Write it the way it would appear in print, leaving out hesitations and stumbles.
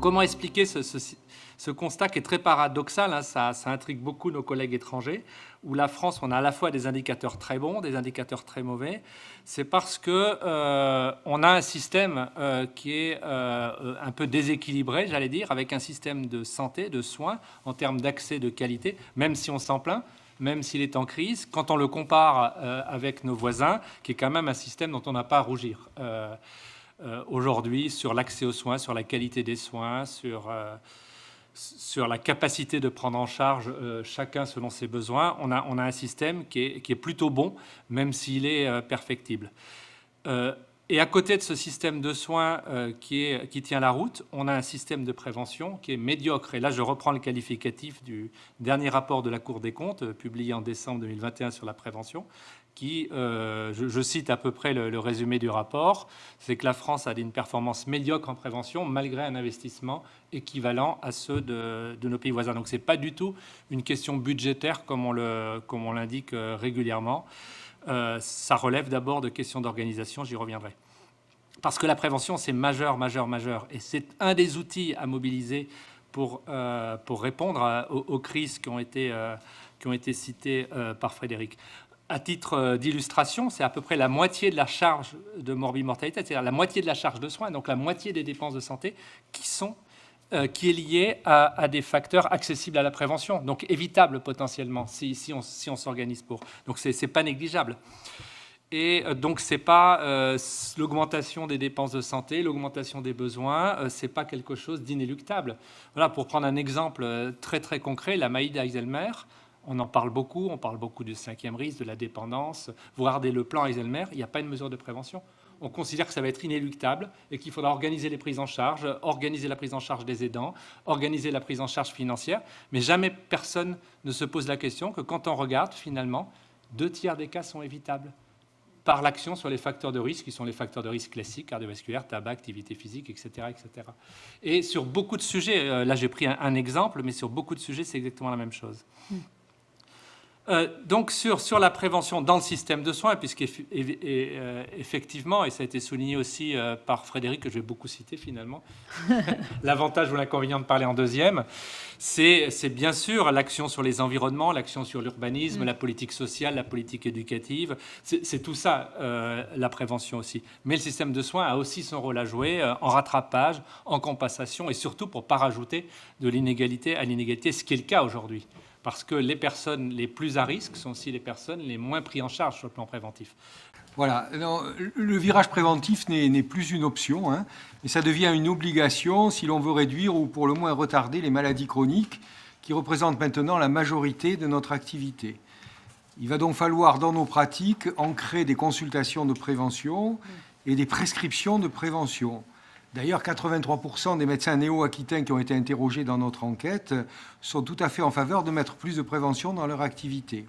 comment expliquer ce constat qui est très paradoxal, hein, ça intrigue beaucoup nos collègues étrangers, où la France, on a à la fois des indicateurs très bons, des indicateurs très mauvais. C'est parce que on a un système qui est un peu déséquilibré, j'allais dire, avec un système de santé, de soins, en termes d'accès, de qualité, même si on s'en plaint, même s'il est en crise, quand on le compare avec nos voisins, qui est quand même un système dont on n'a pas à rougir. Aujourd'hui, sur l'accès aux soins, sur la qualité des soins, sur la capacité de prendre en charge chacun selon ses besoins, on a un système qui est plutôt bon, même s'il est perfectible. Et à côté de ce système de soins qui tient la route, on a un système de prévention qui est médiocre. Et là, je reprends le qualificatif du dernier rapport de la Cour des comptes, publié en décembre 2021 sur la prévention, qui, je cite à peu près le résumé du rapport, c'est que la France a une performance médiocre en prévention, malgré un investissement équivalent à ceux de nos pays voisins. Donc, ce n'est pas du tout une question budgétaire, comme on l'indique régulièrement. Ça relève d'abord de questions d'organisation, j'y reviendrai. Parce que la prévention, c'est majeur. Et c'est un des outils à mobiliser pour répondre aux crises qui ont été citées par Frédéric. À titre d'illustration, c'est à peu près la moitié de la charge de morbimortalité, c'est-à-dire la moitié de la charge de soins, donc la moitié des dépenses de santé, qui est liée à des facteurs accessibles à la prévention, donc évitables potentiellement si on s'organise pour. Donc c'est pas négligeable. Et donc c'est pas l'augmentation des dépenses de santé, l'augmentation des besoins, c'est pas quelque chose d'inéluctable. Voilà, pour prendre un exemple très très concret, la maladie d'Alzheimer. On en parle beaucoup, du 5e risque, de la dépendance. Vous regardez le plan Alzheimer, il n'y a pas une mesure de prévention. On considère que ça va être inéluctable et qu'il faudra organiser les prises en charge, organiser la prise en charge des aidants, organiser la prise en charge financière. Mais jamais personne ne se pose la question que quand on regarde, finalement, 2/3 des cas sont évitables par l'action sur les facteurs de risque, qui sont les facteurs de risque classiques, cardiovasculaires, tabac, activité physique, etc. etc. Et sur beaucoup de sujets, là j'ai pris un exemple, mais sur beaucoup de sujets, c'est exactement la même chose. Donc sur la prévention dans le système de soins, puisqu'effectivement, et ça a été souligné aussi par Frédéric, que je vais beaucoup citer finalement, l'avantage ou l'inconvénient de parler en deuxième, c'est bien sûr l'action sur les environnements, l'action sur l'urbanisme, la politique sociale, la politique éducative, c'est tout ça, la prévention aussi. Mais le système de soins a aussi son rôle à jouer en rattrapage, en compensation, et surtout pour ne pas rajouter de l'inégalité à l'inégalité, ce qui est le cas aujourd'hui. Parce que les personnes les plus à risque sont aussi les personnes les moins prises en charge sur le plan préventif. Voilà. Non, le virage préventif n'est plus une option, hein, et ça devient une obligation si l'on veut réduire ou pour le moins retarder les maladies chroniques qui représentent maintenant la majorité de notre activité. Il va donc falloir, dans nos pratiques, ancrer des consultations de prévention et des prescriptions de prévention. D'ailleurs, 83% des médecins néo-aquitains qui ont été interrogés dans notre enquête sont tout à fait en faveur de mettre plus de prévention dans leur activité.